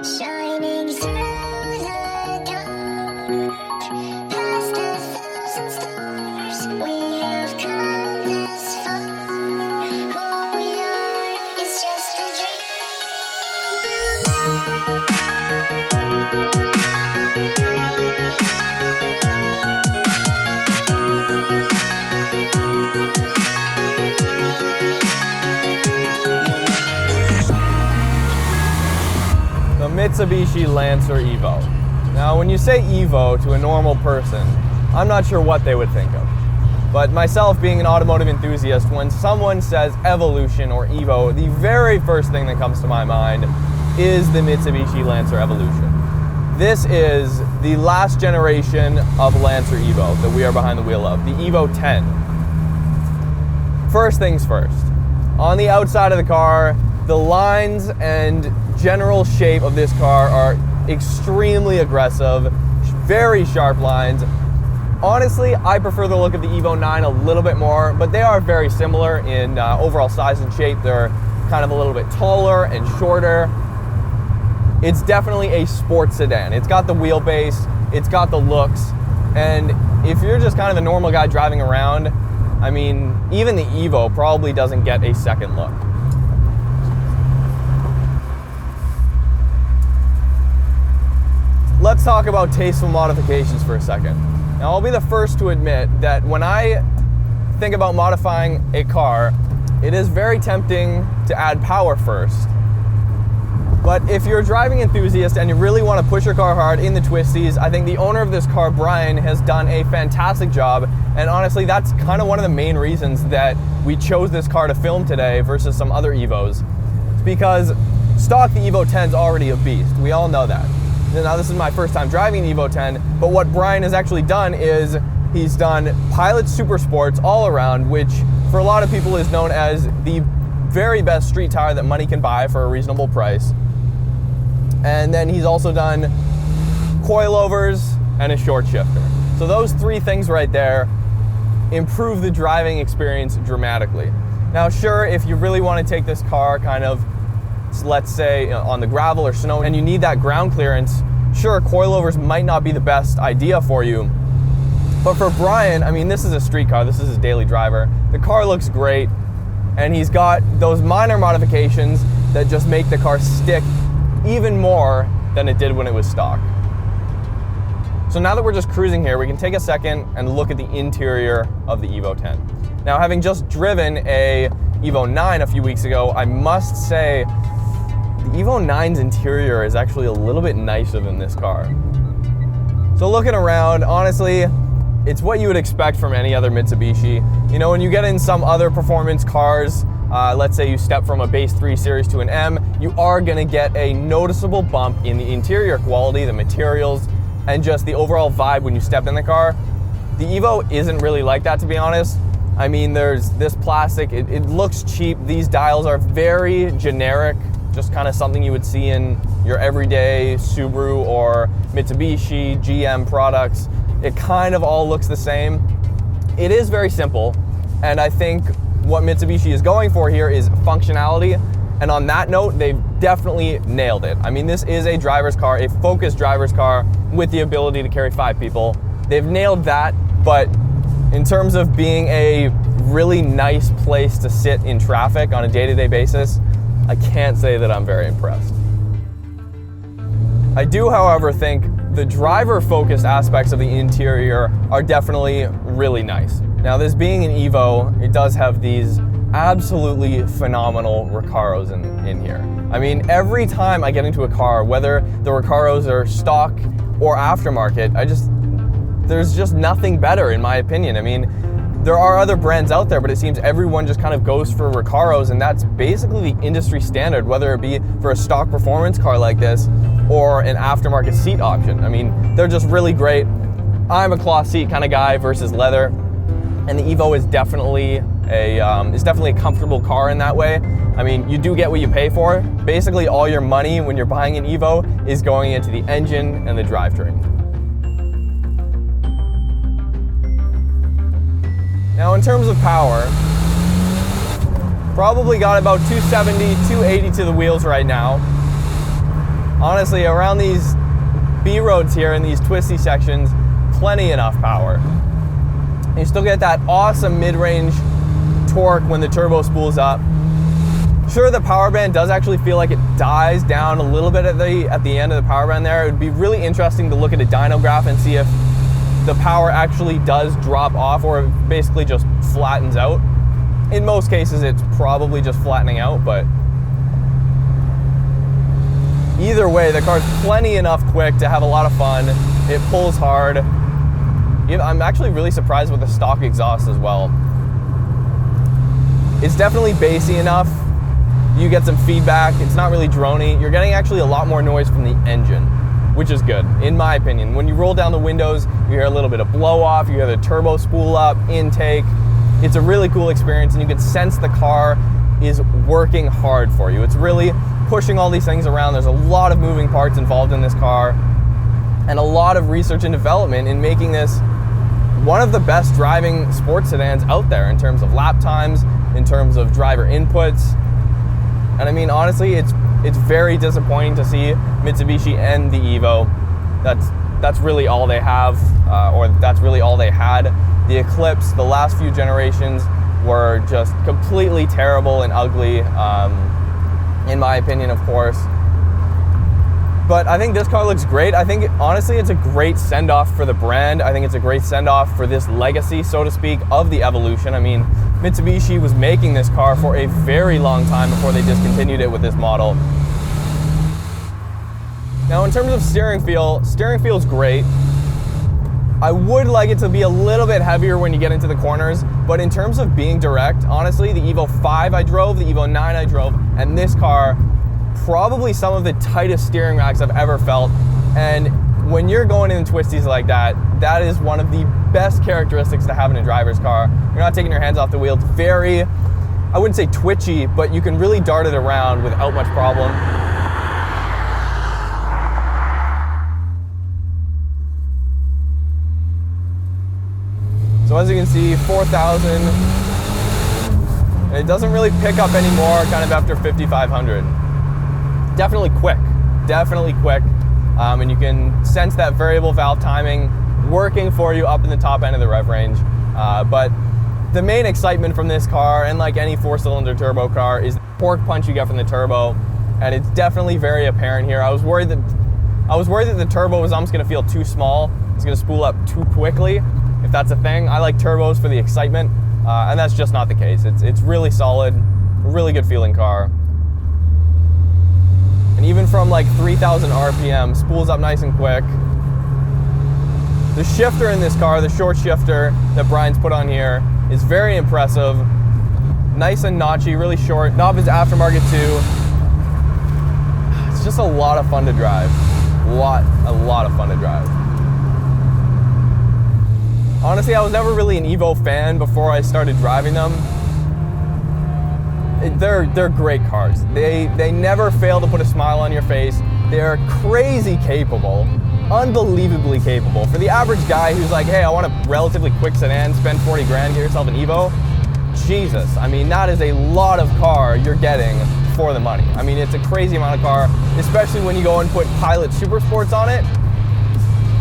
shining through the dark, past 1,000 stars. We have come this far. Who we are is just a dream. The Mitsubishi Lancer Evo. Now, when you say Evo to a normal person, I'm not sure what they would think of. But myself, being an automotive enthusiast, when someone says Evolution or Evo, the very first thing that comes to my mind is the Mitsubishi Lancer Evolution. This is the last generation of Lancer Evo that we are behind the wheel of, the Evo 10. First things first, on the outside of the car, the lines and general shape of this car are extremely aggressive, very sharp lines. Honestly, I prefer the look of the Evo 9 a little bit more, but they are very similar in overall size and shape. They're kind of a little bit taller and shorter. It's definitely a sports sedan. It's got the wheelbase, it's got the looks, and if you're just kind of a normal guy driving around, I mean, even the Evo probably doesn't get a second look. Let's talk about Tasteful Modifications for a second. Now, I'll be the first to admit that when I think about modifying a car, it is very tempting to add power first. But if you're a driving enthusiast and you really want to push your car hard in the twisties, I think the owner of this car, Brian, has done a fantastic job. And honestly, that's kind of one of the main reasons that we chose this car to film today versus some other Evos. It's because stock the Evo 10 is already a beast. We all know that. Now, this is my first time driving the Evo 10, but what Brian has actually done is he's done Pilot Super Sports all around, which for a lot of people is known as the very best street tire that money can buy for a reasonable price. And then he's also done coilovers and a short shifter. So those three things right there improve the driving experience dramatically. Now, sure, if you really want to take this car kind of, let's say, on the gravel or snow and you need that ground clearance, sure, coilovers might not be the best idea for you. But for Brian, I mean, this is a street car, this is his daily driver. The car looks great, and he's got those minor modifications that just make the car stick even more than it did when it was stock. So now that we're just cruising here, we can take a second and look at the interior of the Evo 10. Now, having just driven a Evo 9 a few weeks ago, I must say the Evo 9's interior is actually a little bit nicer than this car. So looking around, honestly, it's what you would expect from any other Mitsubishi. You know, when you get in some other performance cars, let's say you step from a base 3 series to an M, you are gonna get a noticeable bump in the interior quality, the materials, and just the overall vibe when you step in the car. The Evo isn't really like that, to be honest. I mean, there's this plastic, it looks cheap. These dials are very generic, just kind of something you would see in your everyday Subaru or Mitsubishi, GM products. It kind of all looks the same. It is very simple, and I think what Mitsubishi is going for here is functionality, and on that note, they've definitely nailed it. I mean, this is a driver's car, a focused driver's car with the ability to carry 5 people. They've nailed that, but in terms of being a really nice place to sit in traffic on a day-to-day basis, I can't say that I'm very impressed. I do, however, think the driver-focused aspects of the interior are definitely really nice. Now, this being an Evo, it does have these absolutely phenomenal Recaros in here. I mean, every time I get into a car, whether the Recaros are stock or aftermarket, there's just nothing better in my opinion. I mean, there are other brands out there, but it seems everyone just kind of goes for Recaros, and that's basically the industry standard, whether it be for a stock performance car like this or an aftermarket seat option. I mean, they're just really great. I'm a cloth seat kind of guy versus leather, and the Evo is definitely a comfortable car in that way. I mean, you do get what you pay for. Basically, all your money when you're buying an Evo is going into the engine and the drivetrain. Now, in terms of power, probably got about 270, 280 to the wheels right now. honestly, around these B roads here in these twisty sections, plenty enough power. You still get that awesome mid-range torque when the turbo spools up. Sure, the power band does actually feel like it dies down a little bit at the end of the power band there. It would be really interesting to look at a dyno graph and see if the power actually does drop off or it basically just flattens out. In most cases, it's probably just flattening out, but either way, the car's plenty enough quick to have a lot of fun. It pulls hard. I'm actually really surprised with the stock exhaust as well. It's definitely bassy enough. You get some feedback. It's not really droney. You're getting actually a lot more noise from the engine, which is good, in my opinion. When you roll down the windows, you hear a little bit of blow off, you hear the turbo spool up, intake. It's a really cool experience, and you can sense the car is working hard for you. It's really pushing all these things around. There's a lot of moving parts involved in this car, and a lot of research and development in making this one of the best driving sports sedans out there in terms of lap times, in terms of driver inputs. And I mean, honestly, it's very disappointing to see Mitsubishi end the Evo. That's really all they have, or that's really all they had. The Eclipse, the last few generations were just completely terrible and ugly, in my opinion, of course. But I think this car looks great. I think, honestly, it's a great send-off for the brand. I think it's a great send-off for this legacy, so to speak, of the Evolution. I mean, Mitsubishi was making this car for a very long time before they discontinued it with this model. Now, in terms of steering feel's great. I would like it to be a little bit heavier when you get into the corners, but in terms of being direct, honestly, the Evo 5 I drove, the Evo 9 I drove, and this car, probably some of the tightest steering racks I've ever felt. And when you're going in twisties like that, that is one of the best characteristics to have in a driver's car. You're not taking your hands off the wheel. It's very, I wouldn't say twitchy, but you can really dart it around without much problem. So as you can see, 4,000, and it doesn't really pick up anymore kind of after 5,500. Definitely quick, and you can sense that variable valve timing working for you up in the top end of the rev range. But the main excitement from this car, and like any 4-cylinder turbo car, is the torque punch you get from the turbo, and it's definitely very apparent here. I was worried that the turbo was almost going to feel too small. It's going to spool up too quickly, if that's a thing. I like turbos for the excitement, and that's just not the case. It's really solid, really good feeling car. And even from like 3,000 RPM, spools up nice and quick. The shifter in this car, the short shifter that Brian's put on here, is very impressive. Nice and notchy, really short. Knob is aftermarket too. It's just a lot of fun to drive. A lot of fun to drive. Honestly, I was never really an Evo fan before I started driving them. They're great cars. They never fail to put a smile on your face. They're crazy capable, unbelievably capable. For the average guy who's like, hey, I want a relatively quick sedan, spend 40 grand, get yourself an Evo. Jesus, I mean, that is a lot of car you're getting for the money. I mean, it's a crazy amount of car, especially when you go and put Pilot Super Sports on it.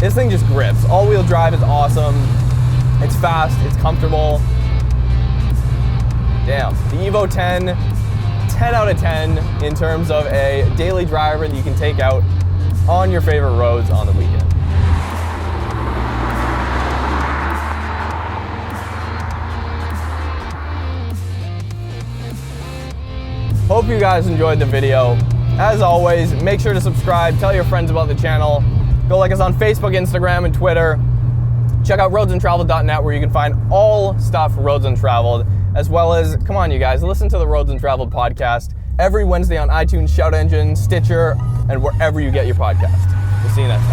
This thing just grips. All-wheel drive is awesome. It's fast, it's comfortable. Damn, the Evo 10 out of 10 in terms of a daily driver that you can take out on your favorite roads on the weekend. Hope you guys enjoyed the video. As always, make sure to subscribe, tell your friends about the channel. Go like us on Facebook, Instagram, and Twitter. Check out roadsandtraveled.net where you can find all stuff Roads Untraveled, as well as, come on you guys, listen to the Roads Untraveled podcast every Wednesday on iTunes, Shout Engine, Stitcher, and wherever you get your podcast. We'll see you next time.